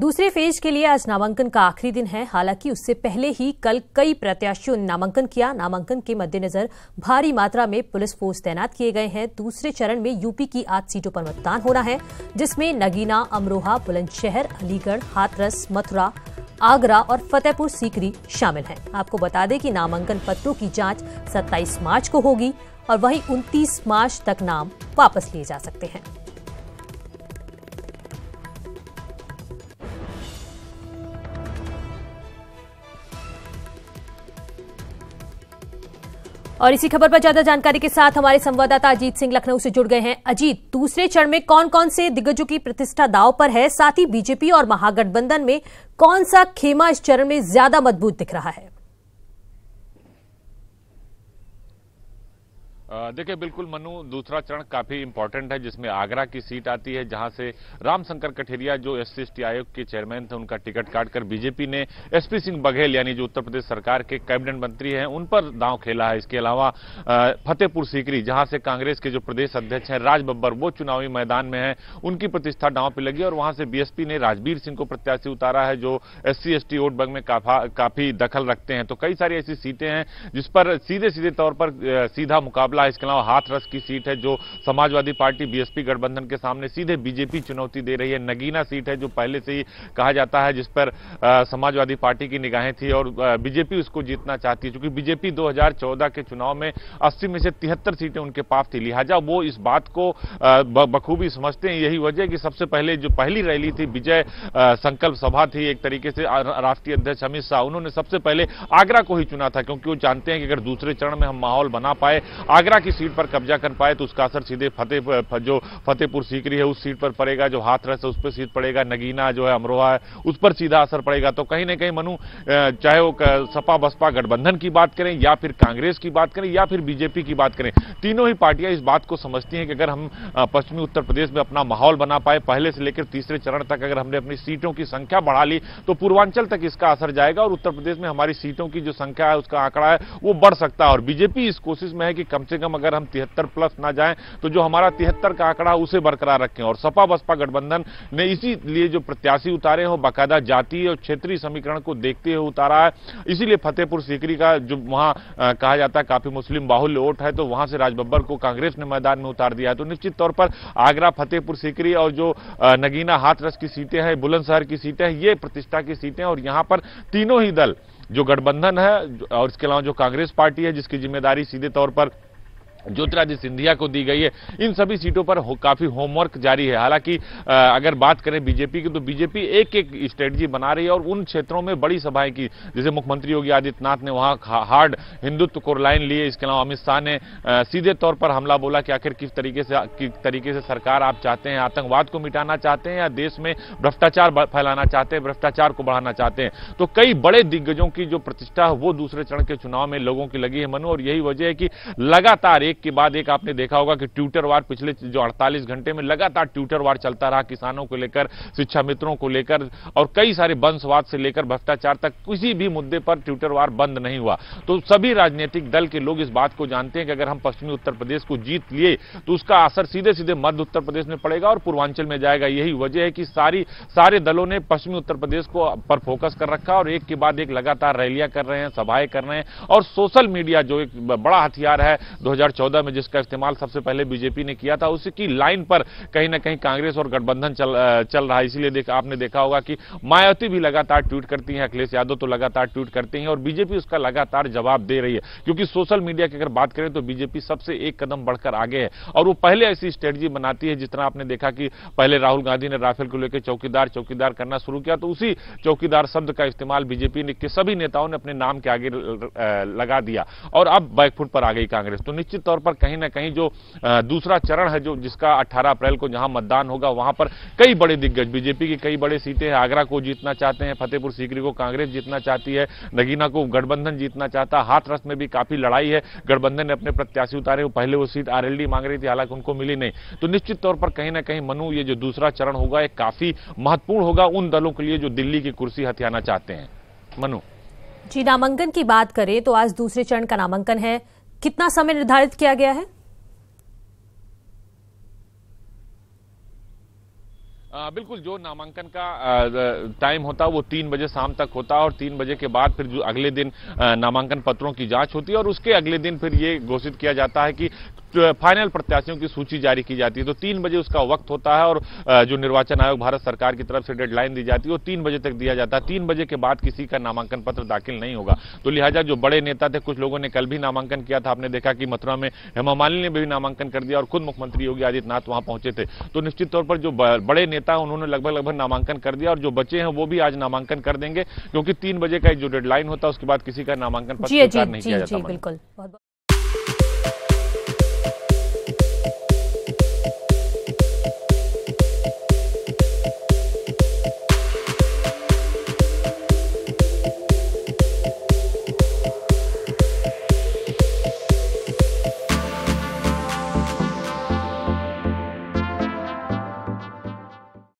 दूसरे फेज के लिए आज नामांकन का आखिरी दिन है। हालांकि उससे पहले ही कल कई प्रत्याशियों ने नामांकन किया। नामांकन के मद्देनजर भारी मात्रा में पुलिस फोर्स तैनात किए गए हैं। दूसरे चरण में यूपी की 8 सीटों पर मतदान होना है, जिसमें नगीना, अमरोहा, बुलंदशहर, अलीगढ़, हाथरस, मथुरा, आगरा और फतेहपुर सीकरी शामिल हैं। आपको बता दें कि नामांकन पत्रों की जांच 27 मार्च को होगी और वहीं 29 मार्च तक नाम वापस लिए जा सकते हैं। और इसी खबर पर ज्यादा जानकारी के साथ हमारे संवाददाता अजीत सिंह लखनऊ से जुड़ गए हैं। अजीत, दूसरे चरण में कौन कौन से दिग्गजों की प्रतिष्ठा दांव पर है, साथ ही बीजेपी और महागठबंधन में कौन सा खेमा इस चरण में ज्यादा मजबूत दिख रहा है? देखिए, बिल्कुल मनु, दूसरा चरण काफी इंपॉर्टेंट है, जिसमें आगरा की सीट आती है, जहां से रामशंकर कठेरिया जो SC/ST आयोग के चेयरमैन थे, उनका टिकट काटकर बीजेपी ने SP सिंह बघेल यानी जो उत्तर प्रदेश सरकार के कैबिनेट मंत्री हैं, उन पर दांव खेला है। इसके अलावा फतेहपुर सीकरी, जहां से कांग्रेस के जो प्रदेश अध्यक्ष हैं राज बब्बर, वो चुनावी मैदान में है, उनकी प्रतिष्ठा दांव पर लगी और वहां से BSP ने राजवीर सिंह को प्रत्याशी उतारा है, जो SC/ST वोट बैंक में काफी दखल रखते हैं। तो कई सारी ऐसी सीटें हैं जिस पर सीधे सीधे तौर पर सीधा मुकाबला। इसके अलावा हाथरस की सीट है जो समाजवादी पार्टी BSP गठबंधन के सामने सीधे बीजेपी चुनौती दे रही है। नगीना सीट है जो पहले से ही कहा जाता है जिस पर समाजवादी पार्टी की निगाहें थी और बीजेपी उसको जीतना चाहती है, क्योंकि बीजेपी 2014 के चुनाव में 80 में से 73 सीटें उनके पास थी। लिहाजा वो इस बात को बखूबी समझते हैं। यही वजह कि सबसे पहले जो पहली रैली थी, विजय संकल्प सभा थी, एक तरीके से राष्ट्रीय अध्यक्ष अमित शाह, उन्होंने सबसे पहले आगरा को ही चुना था, क्योंकि वो जानते हैं कि अगर दूसरे चरण में हम माहौल बना पाए, आगरा की सीट पर कब्जा कर पाए, तो उसका असर सीधे फतेहपुर सीकरी है उस सीट पर पड़ेगा, जो हाथरस है उस पर सीट पड़ेगा, नगीना जो है अमरोहा है उस पर सीधा असर पड़ेगा। तो कहीं ना कहीं मनु, चाहे वो सपा बसपा गठबंधन की बात करें या फिर कांग्रेस की बात करें या फिर बीजेपी की बात करें, तीनों ही पार्टियां इस बात को समझती हैं कि अगर हम पश्चिमी उत्तर प्रदेश में अपना माहौल बना पाए, पहले से लेकर तीसरे चरण तक अगर हमने अपनी सीटों की संख्या बढ़ा ली, तो पूर्वांचल तक इसका असर जाएगा और उत्तर प्रदेश में हमारी सीटों की जो संख्या है, उसका आंकड़ा है, वो बढ़ सकता है। और बीजेपी इस कोशिश में है कि कम से कम अगर हम 73 प्लस ना जाएं, तो जो हमारा 73 का आंकड़ा उसे बरकरार रखें। और सपा बसपा गठबंधन ने इसीलिए जो प्रत्याशी उतारे हो, बाकायदा जातीय और क्षेत्रीय समीकरण को देखते हुए उतारा है। इसीलिए फतेहपुर सीकरी का जो वहां कहा जाता है काफी मुस्लिम बाहुल्य वोट है, तो वहां से राज बब्बर को कांग्रेस ने मैदान में उतार दिया है। तो निश्चित तौर पर आगरा, फतेहपुर सीकरी और जो नगीना, हाथरस की सीटें हैं, बुलंदशहर की सीटें हैं, ये प्रतिष्ठा की सीटें और यहां पर तीनों ही दल, जो गठबंधन है और इसके अलावा जो कांग्रेस पार्टी है जिसकी जिम्मेदारी सीधे तौर पर ज्योतिरादित्य सिंधिया को दी गई है, इन सभी सीटों पर काफी होमवर्क जारी है। हालांकि अगर बात करें बीजेपी की, तो बीजेपी एक एक स्ट्रेटजी बना रही है और उन क्षेत्रों में बड़ी सभाएं की, जैसे मुख्यमंत्री योगी आदित्यनाथ ने वहां हार्ड हिंदुत्व को लाइन लिए। इसके अलावा अमित शाह ने सीधे तौर पर हमला बोला कि आखिर किस तरीके से सरकार आप चाहते हैं, आतंकवाद को मिटाना चाहते हैं या देश में भ्रष्टाचार फैलाना चाहते हैं, भ्रष्टाचार को बढ़ाना चाहते हैं। तो कई बड़े दिग्गजों की जो प्रतिष्ठा है वो दूसरे चरण के चुनाव में लोगों की लगी है मनु, और यही वजह है कि लगातार एक के बाद एक आपने देखा होगा कि ट्विटर वार पिछले जो 48 घंटे में लगातार ट्विटर वार चलता रहा, किसानों को लेकर, शिक्षा मित्रों को लेकर और कई सारे वंशवाद से लेकर भ्रष्टाचार तक, किसी भी मुद्दे पर ट्विटर वार बंद नहीं हुआ। तो सभी राजनीतिक दल के लोग इस बात को जानते हैं कि अगर हम पश्चिमी उत्तर प्रदेश को जीत लिए तो उसका असर सीधे सीधे मध्य उत्तर प्रदेश में पड़ेगा और पूर्वांचल में जाएगा। यही वजह है कि सारे दलों ने पश्चिमी उत्तर प्रदेश को पर फोकस कर रखा और एक के बाद एक लगातार रैलियां कर रहे हैं, सभाएं कर रहे हैं। और सोशल मीडिया जो एक बड़ा हथियार है 2014 में जिसका इस्तेमाल सबसे पहले बीजेपी ने किया था, उसकी लाइन पर कहीं ना कहीं कांग्रेस और गठबंधन चल रहा है। इसीलिए आपने देखा होगा कि मायावती भी लगातार ट्वीट करती हैं, अखिलेश यादव तो लगातार ट्वीट करते हैं और बीजेपी उसका लगातार जवाब दे रही है, क्योंकि सोशल मीडिया की अगर बात करें तो बीजेपी सबसे एक कदम बढ़कर आगे है और वो पहले ऐसी स्ट्रेटजी बनाती है। जिस तरह आपने देखा कि पहले राहुल गांधी ने राफेल को लेकर चौकीदार करना शुरू किया, तो उसी चौकीदार शब्द का इस्तेमाल बीजेपी के सभी नेताओं ने अपने नाम के आगे लगा दिया और अब बैकफुट पर आ गई कांग्रेस। तो निश्चित तौर पर कहीं ना कहीं जो दूसरा चरण है, जो जिसका 18 अप्रैल को जहां मतदान होगा, वहां पर कई बड़े दिग्गज, बीजेपी की कई बड़े सीटें हैं, आगरा को जीतना चाहते हैं, फतेहपुर सीकरी को कांग्रेस जीतना चाहती है, नगीना को गठबंधन जीतना चाहता है, हाथरस में भी काफी लड़ाई है, गठबंधन ने अपने प्रत्याशी उतारे, पहले वो सीट RLD मांग रही थी, हालांकि उनको मिली नहीं। तो निश्चित तौर पर कहीं ना कहीं मनु, ये जो दूसरा चरण होगा एक काफी महत्वपूर्ण होगा उन दलों के लिए जो दिल्ली की कुर्सी हथियाना चाहते हैं। मनु जी, नामांकन की बात करें तो आज दूसरे चरण का नामांकन है, कितना समय निर्धारित किया गया है? बिल्कुल, जो नामांकन का टाइम होता है वो 3 बजे शाम तक होता है और 3 बजे के बाद फिर जो अगले दिन नामांकन पत्रों की जांच होती है और उसके अगले दिन फिर ये घोषित किया जाता है कि फाइनल प्रत्याशियों की सूची जारी की जाती है। तो 3 बजे उसका वक्त होता है और जो निर्वाचन आयोग भारत सरकार की तरफ से डेडलाइन दी जाती है वो 3 बजे तक दिया जाता है। 3 बजे के बाद किसी का नामांकन पत्र दाखिल नहीं होगा। तो लिहाजा जो बड़े नेता थे, कुछ लोगों ने कल भी नामांकन किया था। आपने देखा कि मथुरा में हेमा मालिनी ने भी नामांकन कर दिया और खुद मुख्यमंत्री योगी आदित्यनाथ वहां पहुंचे थे। तो निश्चित तौर पर जो बड़े नेता उन्होंने लगभग नामांकन कर दिया और जो बचे हैं वो भी आज नामांकन कर देंगे, क्योंकि 3 बजे का जो डेडलाइन होता है उसके बाद किसी का नामांकन पत्र स्वीकार नहीं किया जाता। बिल्कुल।